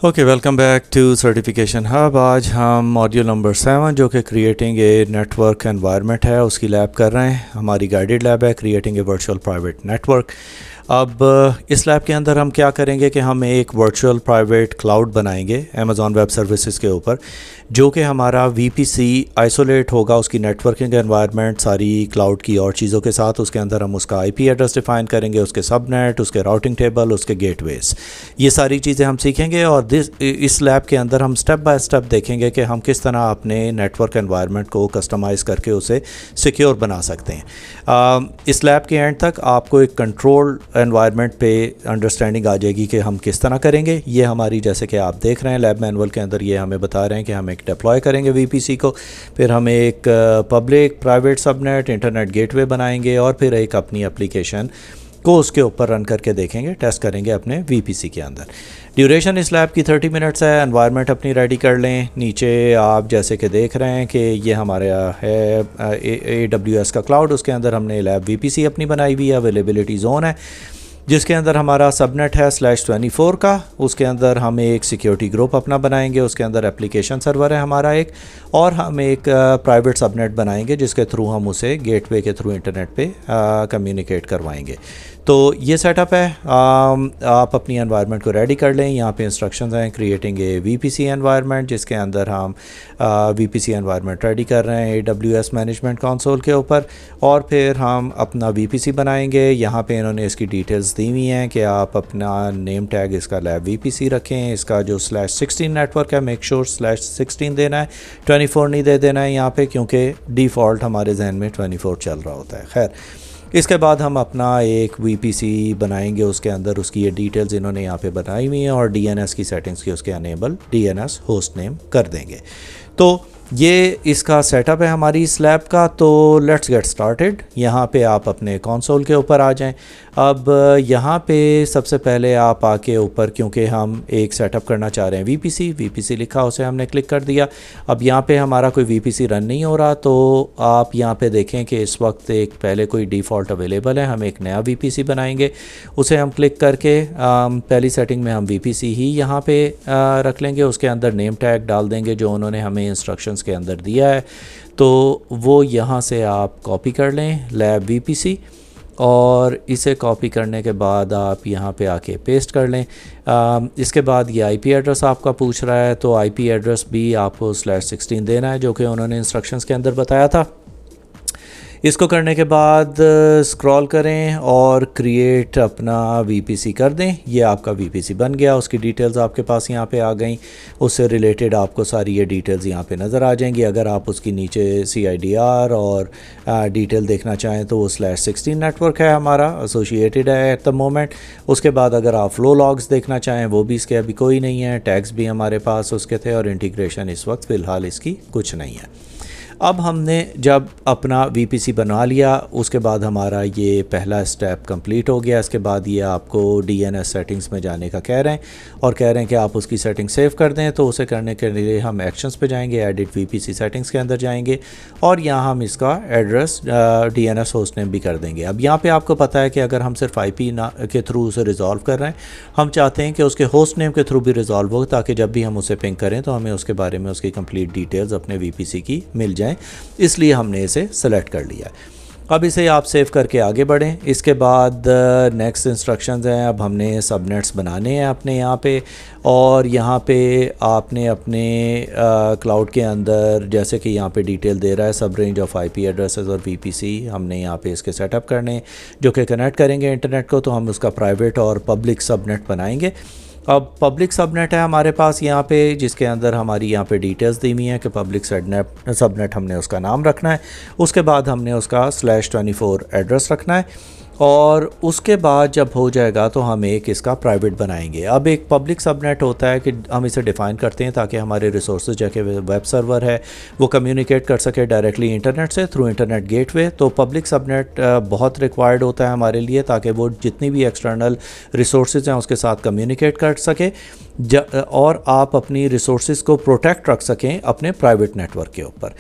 Okay, welcome back to certification hub. आज हम module number 7 जो कि क्रिएटिंग ए नेटवर्क एनवायरनमेंट है उसकी लैब कर रहे हैं। हमारी गाइडेड लैब है creating a virtual private network. अब इस लैब के अंदर हम क्या करेंगे कि हम एक वर्चुअल प्राइवेट क्लाउड बनाएंगे अमेज़ॉन वेब सर्विसेज के ऊपर, जो कि हमारा VPC आइसोलेट होगा उसकी नेटवर्किंग एनवायरनमेंट सारी क्लाउड की और चीज़ों के साथ। उसके अंदर हम उसका IP एड्रेस डिफ़ाइन करेंगे, उसके सबनेट, उसके राउटिंग टेबल, उसके गेटवेज, ये सारी चीज़ें हम सीखेंगे। और इस लैब के अंदर हम स्टेप बाय स्टेप देखेंगे कि हम किस तरह अपने नेटवर्क एनवायरनमेंट को कस्टमाइज़ करके उसे सिक्योर बना सकते हैं। इस लैब के एंड तक आपको एक कंट्रोल एनवायरनमेंट पे अंडरस्टैंडिंग आ जाएगी कि हम किस तरह करेंगे। ये हमारी, जैसे कि आप देख रहे हैं लैब मैनुअल के अंदर, ये हमें बता रहे हैं कि हम एक डिप्लॉय करेंगे VPC को, फिर हम एक public private subnet internet gateway बनाएंगे और फिर एक अपनी एप्लीकेशन को उसके ऊपर रन करके देखेंगे, टेस्ट करेंगे अपने VPC के अंदर। ड्यूरेशन इस लैब की 30 मिनट्स है। एनवायरनमेंट अपनी रेडी कर लें। नीचे आप जैसे कि देख रहे हैं कि ये हमारा है AWS का क्लाउड, उसके अंदर हमने लैब VPC अपनी बनाई हुई है। अवेलेबिलिटी जोन है जिसके अंदर हमारा सबनेट है /24 का। उसके अंदर हम एक सिक्योरिटी ग्रुप अपना बनाएंगे, उसके अंदर एप्लीकेशन सर्वर है हमारा एक, और हम एक प्राइवेट सबनेट बनाएंगे जिसके थ्रू हम उसे गेटवे के थ्रू इंटरनेट पे कम्युनिकेट करवाएंगे। तो ये सेटअप है। आप अपनी एनवायरनमेंट को रेडी कर लें। यहाँ पे इंस्ट्रक्शंस हैं क्रिएटिंग ए VPC एनवायरनमेंट, जिसके अंदर हम VPC एनवायरनमेंट रेडी कर रहे हैं AWS मैनेजमेंट कंसोल के ऊपर, और फिर हम अपना VPC बनाएंगे। यहाँ पे इन्होंने इसकी डिटेल्स दी हुई हैं कि आप अपना नेम टैग इसका लैब VPC रखें। इसका जो /16 नेटवर्क है, मेक श्योर /16 देना है, 24 नहीं दे देना है यहाँ पे, क्योंकि डिफ़ॉल्ट हमारे जहन में 24 चल रहा होता है। खैर, इसके बाद हम अपना एक VPC बनाएंगे, उसके अंदर उसकी ये डिटेल्स इन्होंने यहाँ पे बनाई हुई हैं, और DNS की सेटिंग्स की उसके अनेबल DNS होस्ट नेम कर देंगे। तो ये इसका सेटअप है हमारी स्लैब का। तो लेट्स गेट स्टार्टेड। यहाँ पे आप अपने कंसोल के ऊपर आ जाएं। अब यहाँ पे सबसे पहले आप आके ऊपर, क्योंकि हम एक सेटअप करना चाह रहे हैं VPC लिखा, उसे हमने क्लिक कर दिया। अब यहाँ पे हमारा कोई VPC रन नहीं हो रहा, तो आप यहाँ पे देखें कि इस वक्त एक पहले कोई डिफ़ॉल्ट अवेलेबल है। हम एक नया VPC बनाएंगे, उसे हम क्लिक करके पहली सेटिंग में हम VPC ही यहाँ पे रख लेंगे। उसके अंदर नेम टैग डाल देंगे जो उन्होंने हमें इंस्ट्रक्शंस के अंदर दिया है। तो वो यहाँ से आप कॉपी कर लें लैब VPC, और इसे कॉपी करने के बाद आप यहाँ पे आके पेस्ट कर लें। इसके बाद ये IP एड्रेस आपका पूछ रहा है, तो IP एड्रेस भी आपको /16 देना है, जो कि उन्होंने इंस्ट्रक्शंस के अंदर बताया था। इसको करने के बाद स्क्रॉल करें और क्रिएट अपना VPC कर दें। ये आपका VPC बन गया। उसकी डिटेल्स आपके पास यहाँ पे आ गई। उससे रिलेटेड आपको सारी ये डिटेल्स यहाँ पे नज़र आ जाएंगी। अगर आप उसकी नीचे CIDR और डिटेल देखना चाहें तो वो /16 नेटवर्क है हमारा, एसोसिएटेड है एट द मोमेंट। उसके बाद अगर आप फ्लो लॉग्स देखना चाहें वो भी इसके अभी कोई नहीं है। टैग्स भी हमारे पास उसके थे, और इंटीग्रेशन इस वक्त फ़िलहाल इसकी कुछ नहीं है। अब हमने जब अपना VPC बना लिया, उसके बाद हमारा ये पहला स्टेप कंप्लीट हो गया। इसके बाद ये आपको DNS सेटिंग्स में जाने का कह रहे हैं, और कह रहे हैं कि आप उसकी सेटिंग सेव कर दें। तो उसे करने के लिए हम एक्शंस पे जाएंगे, एडिट VPC सेटिंग्स के अंदर जाएंगे, और यहाँ हम इसका एड्रेस DNS होस्ट नेम भी कर देंगे। अब यहाँ पे आपको पता है कि अगर हम सिर्फ IP के थ्रू उसे रिजॉल्व कर रहे हैं, हम चाहते हैं कि उसके होस्ट नेम के थ्रू भी रिजॉल्व हो, ताकि जब भी हम उसे पिंग करें तो हमें उसके बारे में उसकी कंप्लीट डिटेल्स अपने VPC की मिल जाए। इसलिए हमने इसे सेलेक्ट कर लिया। अब इसे आप सेव करके आगे बढ़ें। इसके बाद नेक्स्ट इंस्ट्रक्शंस हैं। अब हमने सबनेट्स बनाने हैं अपने यहाँ पे, और यहाँ पे आपने अपने क्लाउड के अंदर, जैसे कि यहाँ पे डिटेल दे रहा है सब रेंज ऑफ IP एड्रेसेस और VPC, हमने यहाँ पे इसके सेटअप करने जो कि कनेक्ट करेंगे इंटरनेट को। तो हम उसका प्राइवेट और पब्लिक सबनेट बनाएंगे। अब पब्लिक सबनेट है हमारे पास यहाँ पे, जिसके अंदर हमारी यहाँ पे डिटेल्स दी हुई हैं कि पब्लिक सबनेट हमने उसका नाम रखना है। उसके बाद हमने उसका /24 एड्रेस रखना है, और उसके बाद जब हो जाएगा तो हम एक इसका प्राइवेट बनाएंगे। अब एक पब्लिक सबनेट होता है कि हम इसे डिफ़ाइन करते हैं ताकि हमारे रिसोर्सेज जो कि वेब सर्वर है वो कम्युनिकेट कर सके डायरेक्टली इंटरनेट से थ्रू इंटरनेट गेटवे। तो पब्लिक सबनेट बहुत रिक्वायर्ड होता है हमारे लिए, ताकि वो जितनी भी एक्सटर्नल रिसोर्सेज हैं उसके साथ कम्युनिकेट कर सके, और आप अपनी रिसोर्सेज को प्रोटेक्ट रख सकें अपने प्राइवेट नेटवर्क के ऊपर।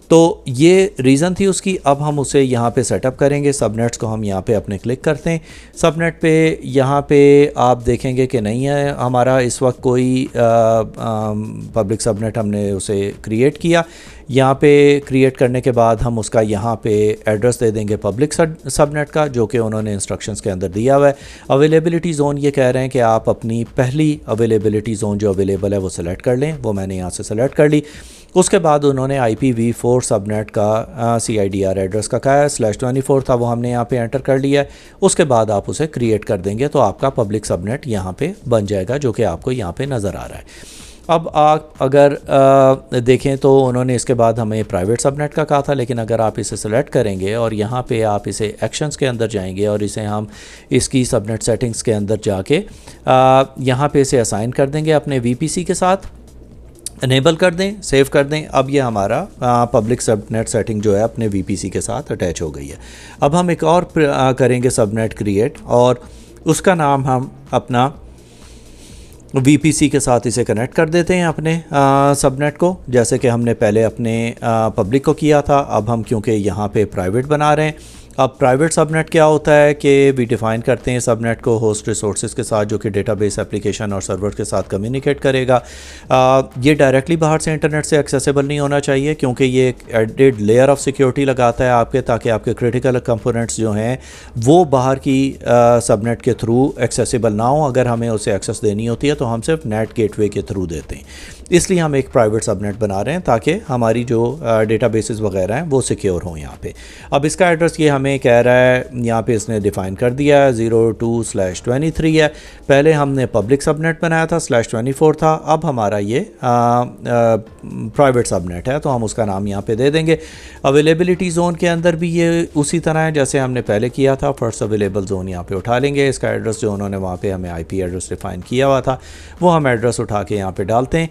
तो ये रीज़न थी उसकी। अब हम उसे यहाँ पे सेटअप करेंगे। सबनेट्स को हम यहाँ पे अपने क्लिक करते हैं। सबनेट पे यहाँ पे आप देखेंगे कि नहीं है हमारा इस वक्त कोई पब्लिक सबनेट, हमने उसे क्रिएट किया। यहाँ पे क्रिएट करने के बाद हम उसका यहाँ पे एड्रेस दे देंगे पब्लिक सबनेट का, जो कि उन्होंने इंस्ट्रक्शंस के अंदर दिया हुआ है। अवेलेबिलिटी ज़ोन ये कह रहे हैं कि आप अपनी पहली अवेलेबिलिटी ज़ोन जो अवेलेबल है वो सिलेक्ट कर लें। वो मैंने यहाँ से सिलेक्ट कर ली। उसके बाद उन्होंने IPv4 सबनेट का CIDR एड्रेस का कहा है, /24 था, वो हमने यहाँ पे एंटर कर लिया है। उसके बाद आप उसे क्रिएट कर देंगे तो आपका पब्लिक सबनेट यहाँ पे बन जाएगा, जो कि आपको यहाँ पे नज़र आ रहा है। अब आप अगर देखें तो उन्होंने इसके बाद हमें प्राइवेट सबनेट का कहा था, लेकिन अगर आप इसे सेलेक्ट करेंगे और यहाँ पे आप इसे एक्शंस के अंदर जाएंगे और इसे हम इसकी सबनेट सेटिंग्स के अंदर जाके यहाँ पे इसे असाइन कर देंगे अपने VPC के साथ, इनेबल कर दें, सेव कर दें। अब ये हमारा पब्लिक सबनेट सेटिंग जो है अपने VPC के साथ अटैच हो गई है। अब हम एक और करेंगे सबनेट क्रिएट, और उसका नाम हम अपना VPC के साथ इसे कनेक्ट कर देते हैं अपने सबनेट को, जैसे कि हमने पहले अपने पब्लिक को किया था। अब हम क्योंकि यहाँ पे प्राइवेट बना रहे हैं, अब प्राइवेट सबनेट क्या होता है कि वी डिफ़ाइन करते हैं सबनेट को होस्ट रिसोर्सेज के साथ, जो कि डेटाबेस एप्लीकेशन और सर्वर के साथ कम्युनिकेट करेगा। ये डायरेक्टली बाहर से इंटरनेट से एक्सेसिबल नहीं होना चाहिए, क्योंकि ये एक एडेड लेयर ऑफ सिक्योरिटी लगाता है आपके, ताकि आपके क्रिटिकल कंपोनेंट्स जो हैं वो बाहर की सबनेट के थ्रू एक्सेसिबल ना हो। अगर हमें उसे एक्सेस देनी होती है तो हम सिर्फ नेट गेटवे के थ्रू देते हैं। इसलिए हम एक प्राइवेट सबनेट बना रहे हैं ताकि हमारी जो डेटाबेसेस वगैरह हैं वो सिक्योर हों यहाँ पे। अब इसका एड्रेस ये हमें कह रहा है, यहाँ पे इसने डिफ़ाइन कर दिया है 02/23 है। पहले हमने पब्लिक सबनेट बनाया था, /24 था। अब हमारा ये प्राइवेट सबनेट है, तो हम उसका नाम यहाँ पे दे देंगे। अवेलेबिलिटी ज़ोन के अंदर भी ये उसी तरह है जैसे हमने पहले किया था। फर्स्ट अवेलेबल ज़ोन यहाँ पे उठा लेंगे। इसका एड्रेस जो उन्होंने वहाँ पे हमें IP एड्रेस डिफ़ाइन किया हुआ था वो हम एड्रेस उठा के यहाँ पे डालते हैं।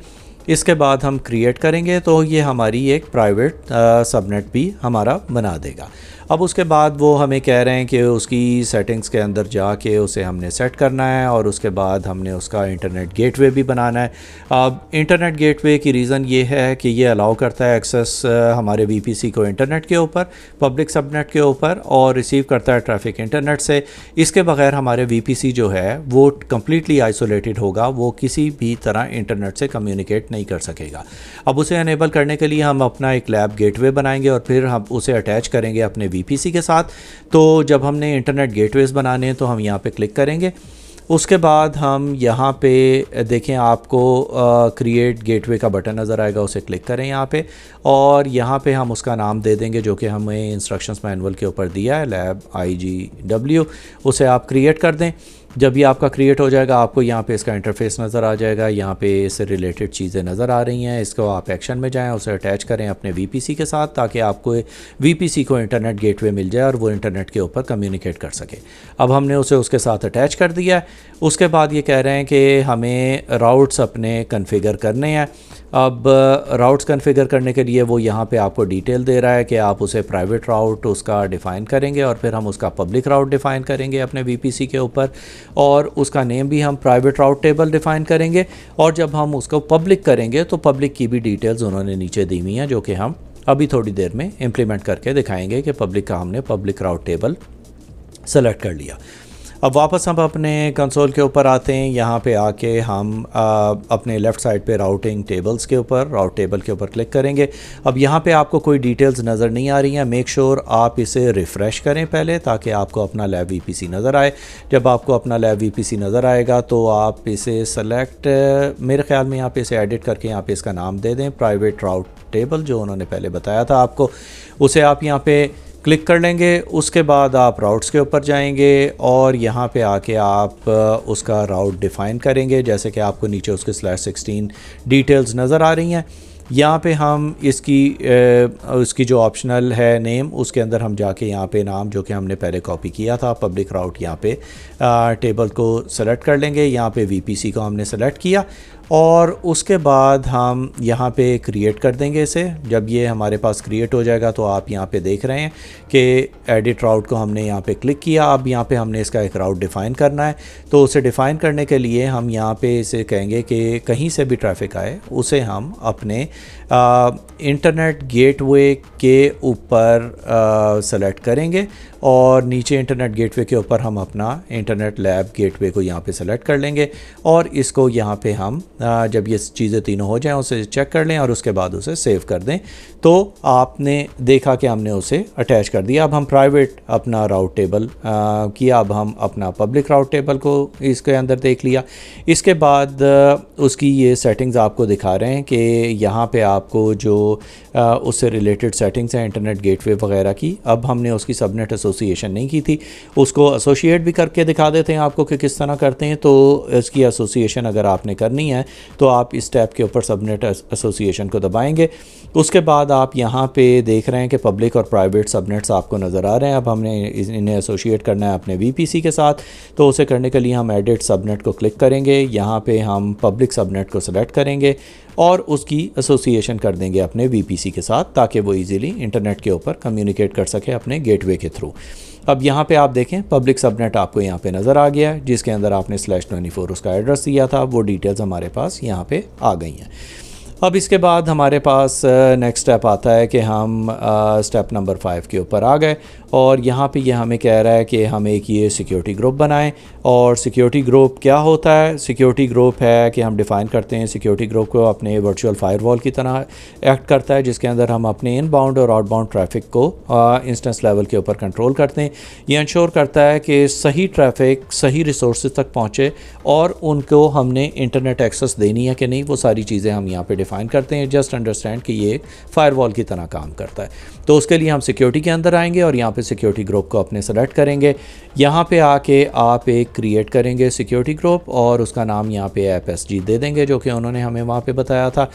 इसके बाद हम क्रिएट करेंगे तो ये हमारी एक प्राइवेट सबनेट भी हमारा बना देगा। अब उसके बाद वो हमें कह रहे हैं कि उसकी सेटिंग्स के अंदर जाके उसे हमने सेट करना है, और उसके बाद हमने उसका इंटरनेट गेटवे भी बनाना है। अब इंटरनेट गेटवे की रीज़न ये है कि ये अलाउ करता है एक्सेस हमारे VPC को इंटरनेट के ऊपर, पब्लिक सबनेट के ऊपर, और रिसीव करता है ट्रैफिक इंटरनेट से। इसके बगैर हमारे VPC जो है वो कम्प्लीटली आइसोलेटेड होगा, वो किसी भी तरह इंटरनेट से कम्युनिकेट नहीं कर सकेगा। अब उसे अनेबल करने के लिए हम अपना एक लैब गेटवे बनाएंगे और फिर हम उसे अटैच करेंगे अपने VPC के साथ। तो जब हमने इंटरनेट गेटवेज़ बनाने हैं तो हम यहाँ पे क्लिक करेंगे। उसके बाद हम यहाँ पे देखें, आपको क्रिएट गेटवे का बटन नज़र आएगा, उसे क्लिक करें यहाँ पे, और यहाँ पे हम उसका नाम दे देंगे जो कि हमें इंस्ट्रक्शंस मैनुअल के ऊपर दिया है, लैब IGW। उसे आप क्रिएट कर दें। जब ये आपका क्रिएट हो जाएगा आपको यहाँ पे इसका इंटरफेस नज़र आ जाएगा, यहाँ पे इससे रिलेटेड चीज़ें नज़र आ रही हैं। इसको आप एक्शन में जाएं, उसे अटैच करें अपने VPC के साथ, ताकि आपको VPC को इंटरनेट गेटवे मिल जाए और वो इंटरनेट के ऊपर कम्युनिकेट कर सके। अब हमने उसे उसके साथ अटैच कर दिया है। उसके बाद ये कह रहे हैं कि हमें राउट्स अपने कन्फिगर करने हैं। अब राउट्स कन्फिगर करने के लिए वो यहाँ पे आपको डिटेल दे रहा है कि आप उसे प्राइवेट राउट उसका डिफ़ाइन करेंगे, और फिर हम उसका पब्लिक राउट डिफ़ाइन करेंगे अपने VPC के ऊपर, और उसका नेम भी हम प्राइवेट राउट टेबल डिफ़ाइन करेंगे। और जब हम उसको पब्लिक करेंगे तो पब्लिक की भी डिटेल्स उन्होंने नीचे दी हुई हैं, जो कि हम अभी थोड़ी देर में इम्प्लीमेंट करके दिखाएंगे कि पब्लिक का हमने पब्लिक राउट टेबल सेलेक्ट कर लिया। अब वापस हम अपने कंसोल के ऊपर आते हैं। यहाँ पे आके हम अपने लेफ़्ट साइड पे राउटिंग टेबल्स के ऊपर, राउट टेबल के ऊपर क्लिक करेंगे। अब यहाँ पे आपको कोई डिटेल्स नज़र नहीं आ रही हैं। मेक श्योर आप इसे रिफ़्रेश करें पहले, ताकि आपको अपना लैब VPC नज़र आए। जब आपको अपना लैब VPC नज़र आएगा तो आप इसे सेलेक्ट, मेरे ख्याल में यहाँ पे इसे एडिट करके यहाँ पे इसका नाम दे दें प्राइवेट राउट टेबल, जो उन्होंने पहले बताया था आपको। उसे आप यहाँ पे क्लिक कर लेंगे। उसके बाद आप राउट्स के ऊपर जाएंगे और यहाँ पे आके आप उसका राउट डिफ़ाइन करेंगे, जैसे कि आपको नीचे उसके /16 डिटेल्स नज़र आ रही हैं। यहाँ पे हम इसकी जो ऑप्शनल है नेम, उसके अंदर हम जाके यहाँ पे नाम जो कि हमने पहले कॉपी किया था पब्लिक राउट, यहाँ पे टेबल को सेलेक्ट कर लेंगे। यहाँ पे VPC को हमने सेलेक्ट किया और उसके बाद हम यहाँ पे क्रिएट कर देंगे इसे। जब ये हमारे पास क्रिएट हो जाएगा तो आप यहाँ पे देख रहे हैं कि एडिट राउट को हमने यहाँ पे क्लिक किया। अब यहाँ पे हमने इसका एक राउट डिफ़ाइन करना है, तो उसे डिफ़ाइन करने के लिए हम यहाँ पे इसे कहेंगे कि कहीं से भी ट्रैफिक आए उसे हम अपने इंटरनेट गेटवे के ऊपर सेलेक्ट करेंगे और नीचे इंटरनेट गेटवे के ऊपर हम अपना इंटरनेट लैब गेटवे को यहाँ पे सेलेक्ट कर लेंगे और इसको यहाँ पे हम जब ये चीज़ें तीनों हो जाएं उसे चेक कर लें और उसके बाद उसे सेव कर दें। तो आपने देखा कि हमने उसे अटैच कर दिया। अब हम प्राइवेट अपना राउट टेबल किया, अब हम अपना पब्लिक राउट टेबल को इसके अंदर देख लिया। इसके बाद उसकी ये सेटिंग्स आपको दिखा रहे हैं कि यहाँ पे आपको जो उससे रिलेटेड सेटिंग्स हैं इंटरनेट गेटवे वगैरह की, अब हमने उसकी सबनेट एसोसिएशन नहीं की थी, उसको एसोसिएट भी करके दिखा देते हैं आपको कि किस तरह करते हैं। तो इसकी एसोसिएशन अगर आपने करनी है तो आप इस टैब के ऊपर सबनेट एसोसिएशन को दबाएंगे। उसके बाद आप यहाँ पे देख रहे हैं कि पब्लिक और प्राइवेट सबनेट्स आपको नज़र आ रहे हैं। अब हमने इन्हें एसोसिएट करना है अपने VPC के साथ, तो उसे करने के लिए हम एडिट सबनेट को क्लिक करेंगे। यहाँ पे हम पब्लिक सबनेट को सिलेक्ट करेंगे और उसकी एसोसिएशन कर देंगे अपने VPC के साथ ताकि वो इजीली इंटरनेट के ऊपर कम्युनिकेट कर सके अपने गेटवे के थ्रू। अब यहाँ पे आप देखें पब्लिक सबनेट आपको यहाँ पे नज़र आ गया है, जिसके अंदर आपने /24 उसका एड्रेस दिया था, वो डिटेल्स हमारे पास यहाँ पे आ गई हैं। अब इसके बाद हमारे पास नेक्स्ट स्टेप आता है कि हम स्टेप नंबर 5 के ऊपर आ गए और यहाँ पे ये हमें कह रहा है कि हम एक ये सिक्योरिटी ग्रुप बनाएं। और सिक्योरिटी ग्रुप क्या होता है? सिक्योरिटी ग्रुप है कि हम डिफ़ाइन करते हैं सिक्योरिटी ग्रुप को अपने वर्चुअल फायरवॉल की तरह एक्ट करता है, जिसके अंदर हम अपने इनबाउंड और आउटबाउंड ट्रैफिक को इंस्टेंस लेवल के ऊपर कंट्रोल करते हैं। ये इंश्योर करता है कि सही ट्रैफिक सही रिसोर्स तक पहुँचे और उनको हमने इंटरनेट एक्सेस देनी है कि नहीं, वो सारी चीज़ें हम यहाँ पर डिफ़ाइन करते हैं। जस्ट अंडरस्टैंड कि ये एक फायरवॉल की तरह काम करता है। तो उसके लिए हम सिक्योरिटी के अंदर आएंगे और यहाँ पे सिक्योरिटी ग्रुप को अपने सेलेक्ट करेंगे। यहाँ पे आके आप एक क्रिएट करेंगे सिक्योरिटी ग्रुप और उसका नाम यहाँ पे AppSG दे देंगे, जो कि उन्होंने हमें वहाँ पे बताया था।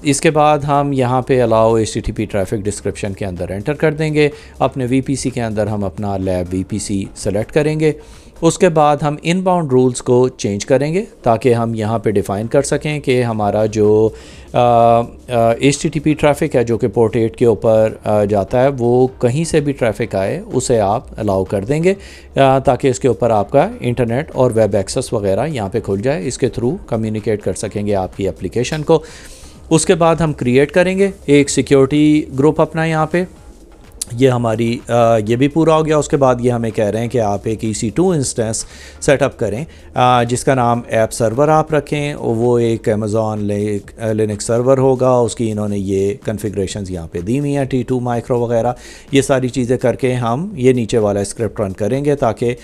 इसके बाद हम यहाँ पे अलाउ HTTP ट्रैफिक डिस्क्रिप्शन के अंदर एंटर कर देंगे। अपने VPC के अंदर हम अपना लैब VPC सेलेक्ट करेंगे। उसके बाद हम इनबाउंड रूल्स को चेंज करेंगे ताकि हम यहाँ पे डिफ़ाइन कर सकें कि हमारा जो HTTP ट्रैफिक है जो कि पोर्ट 8 के ऊपर जाता है, वो कहीं से भी ट्रैफिक आए उसे आप अलाउ कर देंगे ताकि इसके ऊपर आपका इंटरनेट और वेब एक्सेस वगैरह यहाँ पे खुल जाए, इसके थ्रू कम्युनिकेट कर सकेंगे आपकी एप्लीकेशन को। उसके बाद हम क्रिएट करेंगे एक सिक्योरिटी ग्रुप अपना यहाँ पे। ये हमारी ये भी पूरा हो गया। उसके बाद ये हमें कह रहे हैं कि आप एक EC2 इंस्टेंस सेटअप करें जिसका नाम ऐप सर्वर आप रखें। वो एक अमेज़ॉन लिनक्स सर्वर होगा, उसकी इन्होंने ये कन्फिग्रेशंस यहाँ पे दी हुई हैं, T2 माइक्रो वगैरह। ये सारी चीज़ें करके हम ये नीचे वाला स्क्रिप्ट रन करेंगे ताकि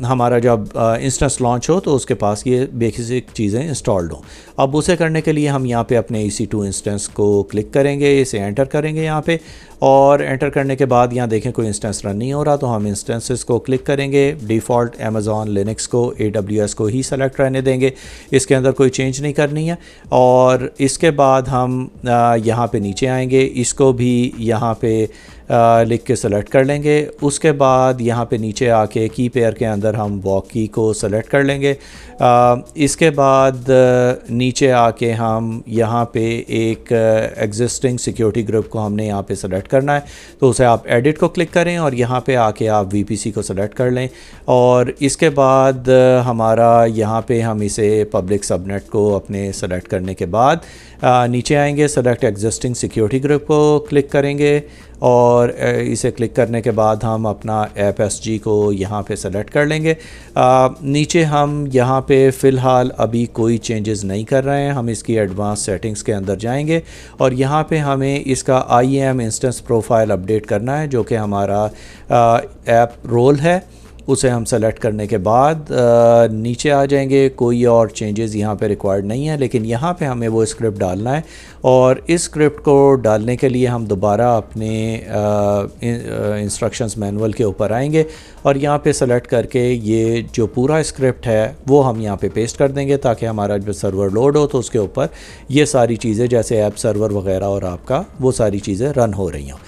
हमारा जब इंस्टेंस लॉन्च हो तो उसके पास ये बेसिक चीज़ें इंस्टॉल्ड हों। अब उसे करने के लिए हम यहाँ पे अपने EC2 इंस्टेंस को क्लिक करेंगे, इसे एंटर करेंगे यहाँ पे, और एंटर करने के बाद यहाँ देखें कोई इंस्टेंस रन नहीं हो रहा तो हम इंस्टेंसेस को क्लिक करेंगे। डिफ़ॉल्ट अमेज़ॉन लिनक्स को AWS को ही सेलेक्ट रहने देंगे, इसके अंदर कोई चेंज नहीं करनी है। और इसके बाद हम यहाँ पे नीचे आएंगे, इसको भी यहाँ पे लिख के सेलेक्ट कर लेंगे। उसके बाद यहाँ पे नीचे आके की पेयर के अंदर हम वॉक की को सेलेक्ट कर लेंगे। इसके बाद नीचे आके हम यहाँ पे एक एग्जिस्टिंग सिक्योरिटी ग्रुप को हमने यहाँ पे सेलेक्ट करना है, तो उसे आप एडिट को क्लिक करें और यहाँ पे आके आप VPC को सेलेक्ट कर लें। और इसके बाद हमारा यहाँ पे हम इसे पब्लिक सबनेट को अपने सेलेक्ट करने के बाद नीचे आएंगे, सेलेक्ट एग्जिस्टिंग सिक्योरिटी ग्रुप को क्लिक करेंगे और इसे क्लिक करने के बाद हम अपना AppSG को यहाँ पे सेलेक्ट कर लेंगे। नीचे हम यहाँ पे फ़िलहाल अभी कोई चेंजेस नहीं कर रहे हैं, हम इसकी एडवांस सेटिंग्स के अंदर जाएंगे और यहाँ पे हमें इसका IAM इंस्टेंस प्रोफाइल अपडेट करना है, जो कि हमारा ऐप रोल है। उसे हम सेलेक्ट करने के बाद नीचे आ जाएंगे। कोई और चेंजेस यहाँ पे रिक्वायर्ड नहीं है, लेकिन यहाँ पे हमें वो स्क्रिप्ट डालना है और इस स्क्रिप्ट को डालने के लिए हम दोबारा अपने इंस्ट्रक्शंस मैनुअल के ऊपर आएंगे और यहाँ पे सेलेक्ट करके ये जो पूरा स्क्रिप्ट है वो हम यहाँ पे पेस्ट कर देंगे ताकि हमारा जो सर्वर लोड हो तो उसके ऊपर ये सारी चीज़ें जैसे ऐप सर्वर वगैरह और आपका वो सारी चीज़ें रन हो रही हों।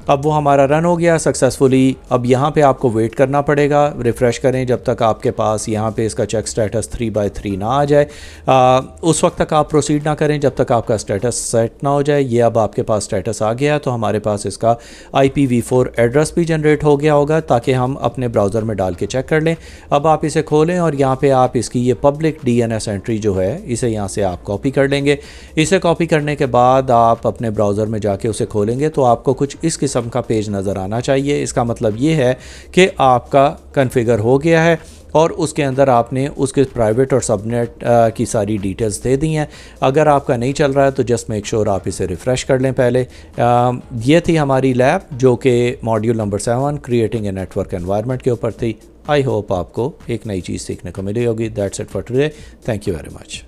अब वो हमारा रन हो गया सक्सेसफुली। अब यहाँ पे आपको वेट करना पड़ेगा, रिफ़्रेश करें जब तक आपके पास यहाँ पे इसका चेक स्टेटस 3/3 ना आ जाए। उस वक्त तक आप प्रोसीड ना करें जब तक आपका स्टेटस सेट ना हो जाए। ये अब आपके पास स्टेटस आ गया तो हमारे पास इसका IPv4 एड्रेस भी जनरेट हो गया होगा, ताकि हम अपने ब्राउज़र में डाल के चेक कर लें। अब आप इसे खोलें और यहाँ पे आप इसकी ये पब्लिक DNS एंट्री जो है इसे यहाँ से आप कॉपी कर लेंगे। इसे कॉपी करने के बाद आप अपने ब्राउज़र में जाके उसे खोलेंगे तो आपको कुछ इस किस्म का पेज नज़र आना चाहिए। इसका मतलब ये है कि आपका कॉन्फ़िगर हो गया है और उसके अंदर आपने उसके प्राइवेट और सबनेट की सारी डिटेल्स दे दी हैं। अगर आपका नहीं चल रहा है तो जस्ट मेक श्योर आप इसे रिफ़्रेश कर लें पहले। ये थी हमारी लैब जो कि module number 7 creating a network environment के ऊपर थी। आई होप आपको एक नई चीज़ सीखने को मिली होगी। That's it for today. Thank you very much.